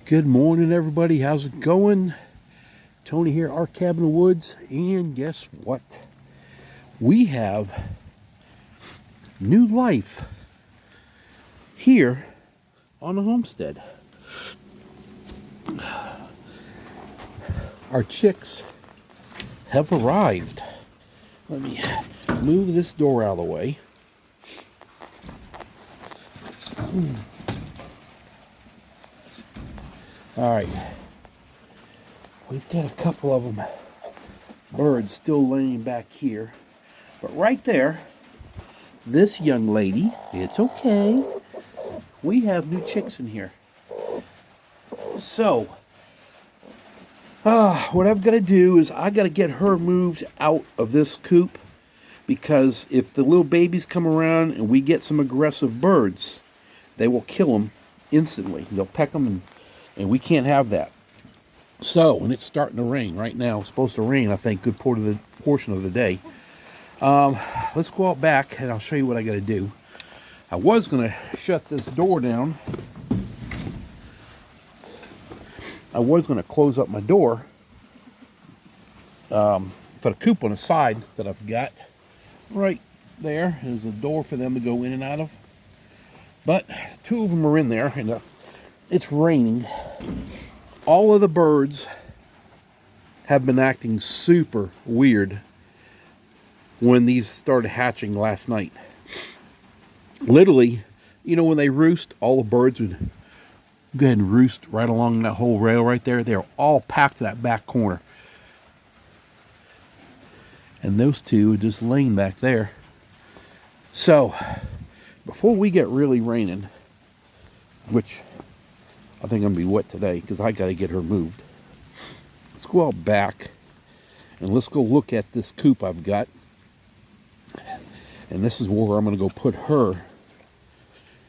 Good morning, everybody. How's it going? Tony here, our cabin in the woods, and guess what? We have new life here on the homestead. Our chicks have arrived. Let me move this door out of the way. All right, we've got a couple of them birds still laying back here, but right there, this young lady, it's okay, we have new chicks in here. So what I've got to do is I got to get her moved out of this coop, because if the little babies come around and we get some aggressive birds, they will kill them instantly. They'll peck them, and we can't have that. So, and it's starting to rain right now. It's supposed to rain, I think, good portion of the day. Let's go out back, and I'll show you what I got to do. I was going to shut this door down. I was going to close up my door. Put a coop on the side that I've got. Right there is a door for them to go in and out of. But two of them are in there, and it's raining. All of the birds have been acting super weird when these started hatching last night. Literally, you know, when they roost, all the birds would go ahead and roost right along that whole rail right there. They're all packed to that back corner. And those two are just laying back there. So, before we get really raining, which I think I'm going to be wet today because I got to get her moved. Let's go out back and let's go look at this coop I've got. And this is where I'm going to go put her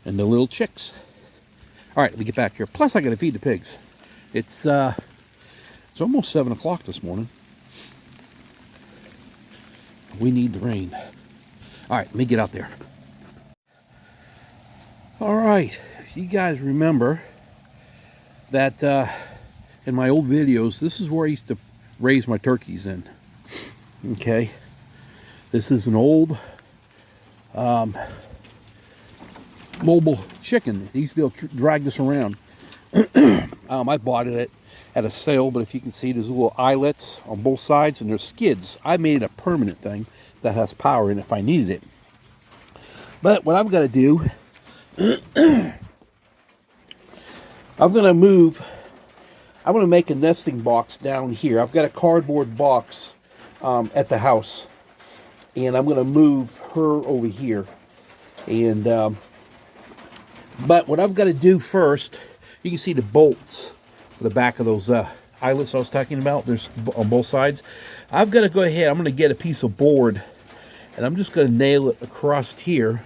and the little chicks. All right, let me get back here. Plus, I got to feed the pigs. It's almost 7 o'clock this morning. We need the rain. All right, let me get out there. All right, if you guys remember that in my old videos, this is where I used to raise my turkeys in. Okay, this is an old mobile chicken. They used to be able to drag this around. I bought it at a sale, but if you can see, there's little eyelets on both sides and there's skids. I made it a permanent thing that has power in if I needed it. But what I've got to do I'm going to make a nesting box down here. I've got a cardboard box at the house, and I'm going to move her over here. And but what I've got to do first, you can see the bolts for the back of those eyelets I was talking about. There's on both sides. I've got to go ahead. I'm going to get a piece of board, and I'm just going to nail it across here.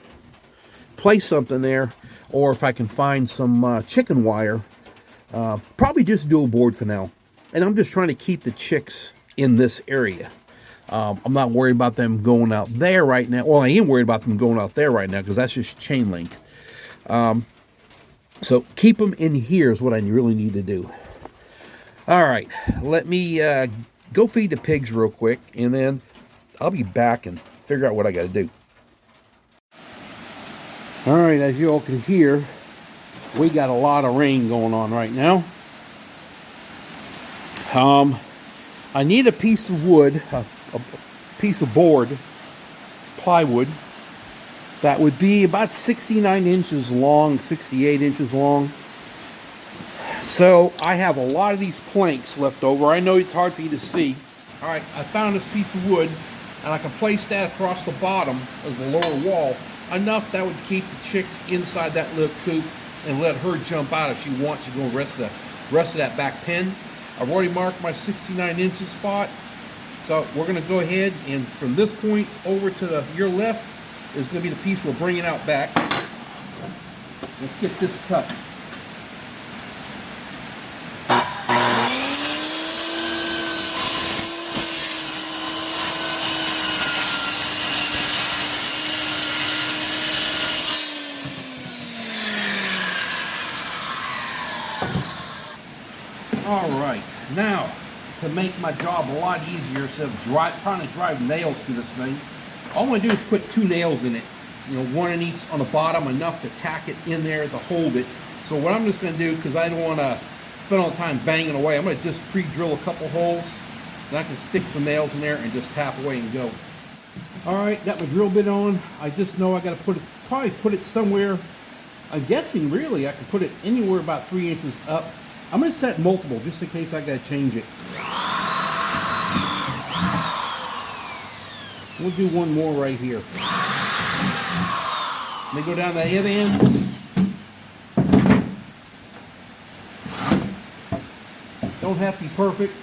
Place something there, or if I can find some chicken wire, probably just do a board for now. And I'm just trying to keep the chicks in this area. I'm not worried about them going out there right now. Well, I am worried about them going out there right now because that's just chain link. So keep them in here is what I really need to do. All right, let me go feed the pigs real quick, and then I'll be back and figure out what I got to do. All right, as you all can hear, we got a lot of rain going on right now. I need a piece of wood, a piece of board, plywood, that would be about 69 inches long, 68 inches long. So I have a lot of these planks left over. I know it's hard for you to see. All right, I found this piece of wood, and I can place that across the bottom as the lower wall. Enough that would keep the chicks inside that little coop and let her jump out if she wants to go rest of that back pen. I've already marked my 69 inches spot. So we're going to go ahead, and from this point over to your left is going to be the piece we're bringing out back. Let's get this cut. All right, now to make my job a lot easier instead of trying to drive nails through this thing, all I'm going to do is put 2 nails in it. You know, one in each on the bottom, enough to tack it in there to hold it. So what I'm just going to do, because I don't want to spend all the time banging away, I'm going to just pre-drill a couple holes, and I can stick some nails in there and just tap away and go. All right, got my drill bit on. I just know I got to probably put it somewhere. I'm guessing really I can put it anywhere about 3 inches up. I'm going to set multiple just in case I got to change it. We'll do one more right here. Let me go down the other end. Don't have to be perfect.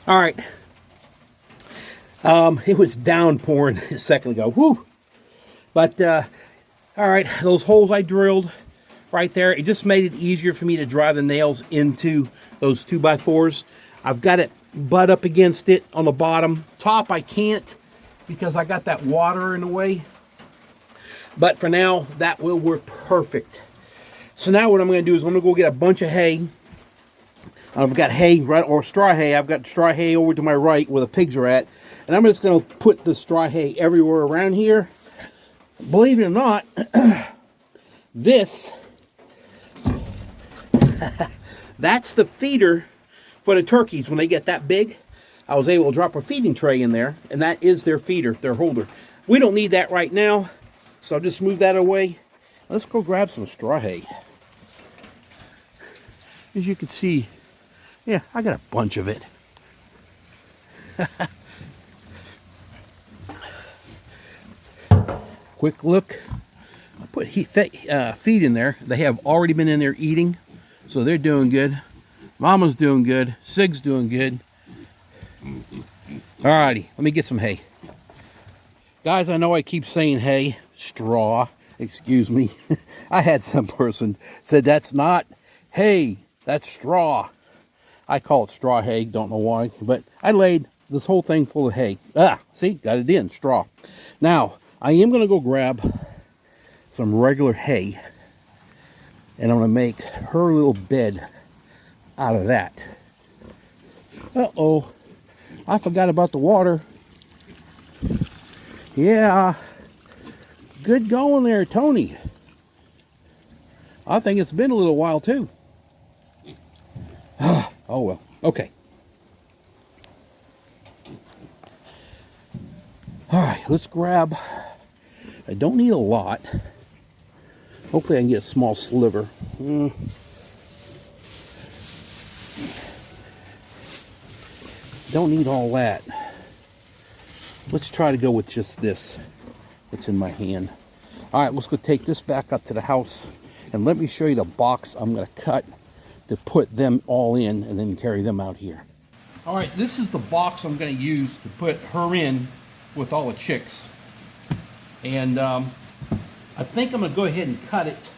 All right. It was downpouring a second ago. Whew. But, all right, those holes I drilled right there, it just made it easier for me to drive the nails into those 2x4s. I've got it butt up against it on the bottom. Top I can't because I got that water in the way. But for now, that will work perfect. So now what I'm going to do is I'm going to go get a bunch of hay. I've got hay, right, or straw hay. I've got straw hay over to my right where the pigs are at. And I'm just going to put the straw hay everywhere around here. Believe it or not, this, that's the feeder for the turkeys when they get that big. I was able to drop a feeding tray in there, and that is their feeder, their holder. We don't need that right now, so I'll just move that away. Let's go grab some straw hay. As you can see, yeah, I got a bunch of it. Quick look. I put feed in there. They have already been in there eating, so they're doing good. Mama's doing good. Sig's doing good. Alrighty, let me get some hay. Guys, I know I keep saying hay. Straw. Excuse me. I had some person said that's not hay. That's straw. I call it straw hay. Don't know why. But I laid this whole thing full of hay. Ah, see? Got it in. Straw. Now, I am going to go grab some regular hay, and I'm going to make her little bed out of that. Uh-oh. I forgot about the water. Yeah. Good going there, Tony. I think it's been a little while, too. Oh well. Okay. All right, let's grab. I don't need a lot. Hopefully I can get a small sliver. Don't need all that. Let's try to go with just this. What's in my hand. All right, let's go take this back up to the house. And let me show you the box I'm going to cut to put them all in and then carry them out here. All right, this is the box I'm going to use to put her in with all the chicks. And I think I'm going to go ahead and cut it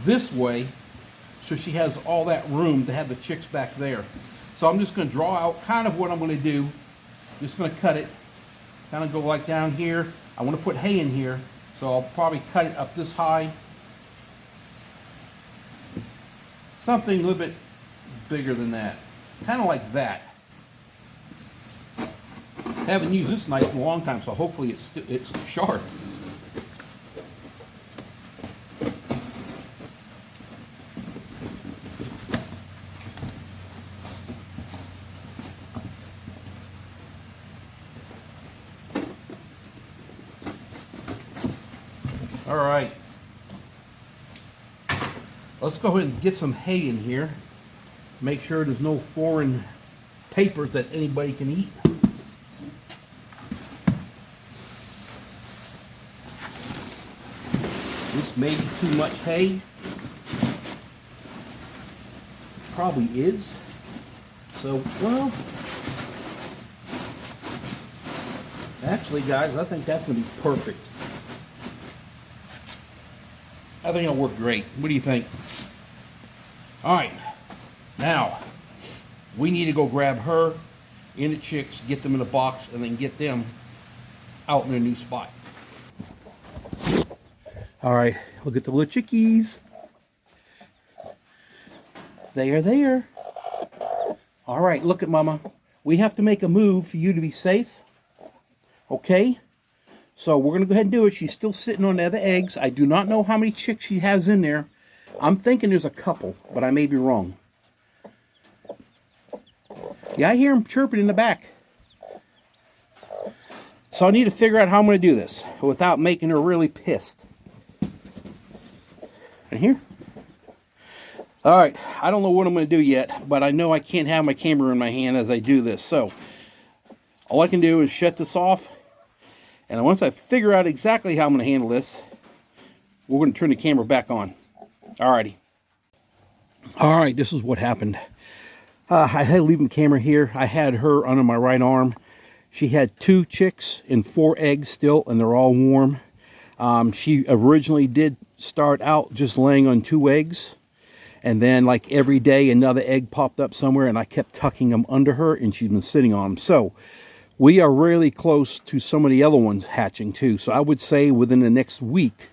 this way so she has all that room to have the chicks back there. So I'm just going to draw out kind of what I'm going to do. Just going to cut it, kind of go like down here. I want to put hay in here, so I'll probably cut it up this high. Something a little bit bigger than that. Kind of like that. Haven't used this knife in a long time, so hopefully it's sharp. All right. Let's go ahead and get some hay in here. Make sure there's no foreign papers that anybody can eat. This may be too much hay. Probably is. So, well, actually, guys, I think that's going to be perfect. I think it'll work great. What do you think? All right. Now, we need to go grab her and the chicks, get them in a box, and then get them out in their new spot. All right. Look at the little chickies. They are there. All right. Look at Mama. We have to make a move for you to be safe. Okay? So we're going to go ahead and do it. She's still sitting on the other eggs. I do not know how many chicks she has in there. I'm thinking there's a couple, but I may be wrong. Yeah, I hear them chirping in the back. So I need to figure out how I'm going to do this without making her really pissed. Right here. All right. I don't know what I'm going to do yet, but I know I can't have my camera in my hand as I do this. So all I can do is shut this off. And once I figure out exactly how I'm going to handle this, we're going to turn the camera back on. Alrighty. Alright, this is what happened. I had to leave the camera here. I had her under my right arm. She had 2 chicks and 4 eggs still, and they're all warm. She originally did start out just laying on 2 eggs. And then, like every day, another egg popped up somewhere, and I kept tucking them under her, and she's been sitting on them. So we are really close to some of the other ones hatching too. So I would say within the next week,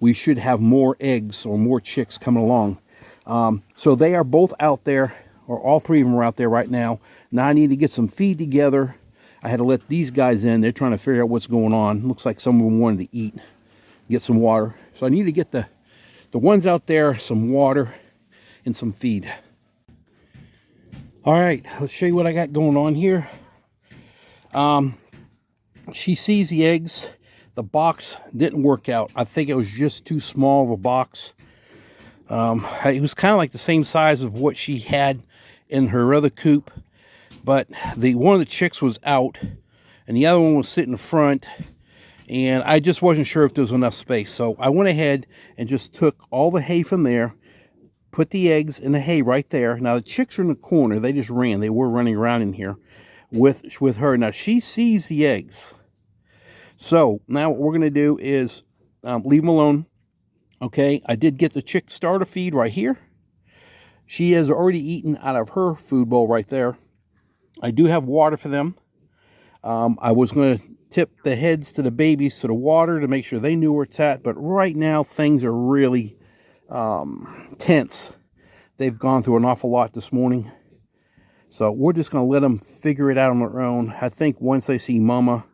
we should have more eggs or more chicks coming along. So they are both out there, or all 3 of them are out there right now. Now I need to get some feed together. I had to let these guys in. They're trying to figure out what's going on. Looks like some of them wanted to eat, get some water. So I need to get the ones out there some water and some feed. All right, let's show you what I got going on here. She sees the eggs. The box didn't work out. I think it was just too small of a box. It was kind of like the same size of what she had in her other coop, but one of the chicks was out and the other one was sitting in front, and I just wasn't sure if there was enough space. So I went ahead and just took all the hay from there, put the eggs in the hay right there. Now the chicks are in the corner. They just ran. They were running around in here with her. Now she sees the eggs. So now what we're going to do is leave them alone. Okay, I did get the chick starter feed right here. She has already eaten out of her food bowl right there. I do have water for them. I was going to tip the heads to the babies to the water to make sure they knew where it's at. But right now things are really tense. They've gone through an awful lot this morning. So we're just going to let them figure it out on their own. I think once they see Mama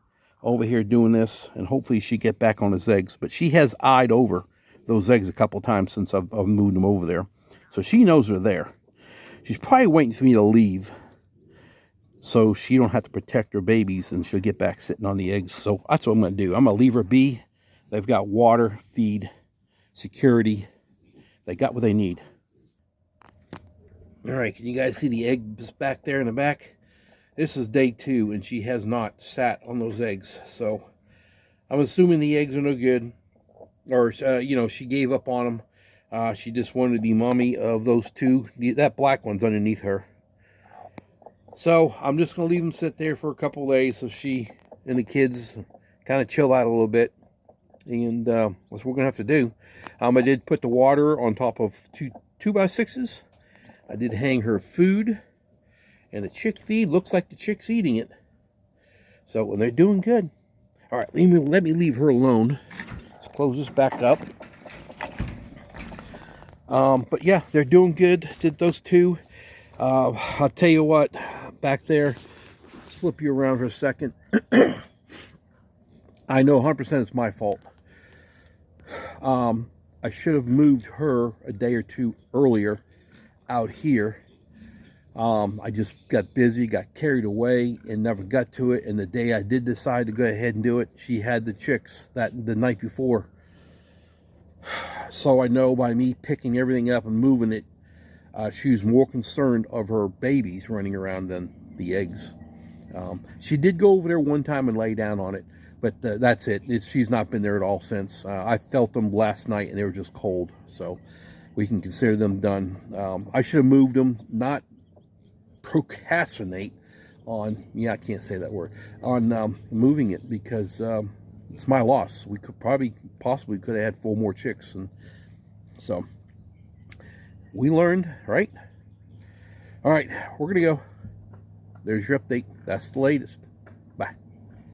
over here doing this, and hopefully she get back on his eggs. But she has eyed over those eggs a couple times since I've moved them over there. So she knows they're there. She's probably waiting for me to leave so she don't have to protect her babies and she'll get back sitting on the eggs. So that's what I'm going to do. I'm going to leave her be. They've got water, feed, security. They got what they need. All right, can you guys see the eggs back there in the back? This is day 2, and she has not sat on those eggs. So I'm assuming the eggs are no good. Or, you know, she gave up on them. She just wanted to be mommy of those 2. That black one's underneath her. So I'm just going to leave them sit there for a couple days so she and the kids kind of chill out a little bit. And that's what we're going to have to do. I did put the water on top of 2x6s. I did hang her food. And the chick feed looks like the chick's eating it. So, and they're doing good. All right, let me leave her alone. Let's close this back up. But yeah, they're doing good. Did those 2. I'll tell you what, back there, let's flip you around for a second. I know 100% it's my fault. I should have moved her a day or 2 earlier out here. I just got busy, got carried away, and never got to it. And the day I did decide to go ahead and do it, she had the chicks the night before. So I know by me picking everything up and moving it, she was more concerned of her babies running around than the eggs. She did go over there one time and lay down on it, but that's it. She's not been there at all since. I felt them last night, and they were just cold. So we can consider them done. I should have moved them, not procrastinate on, yeah, I can't say that word, on moving it, because it's my loss. We could possibly could have had 4 more chicks. And so we learned, right? All right, we're gonna go. There's your update. That's the latest. Bye.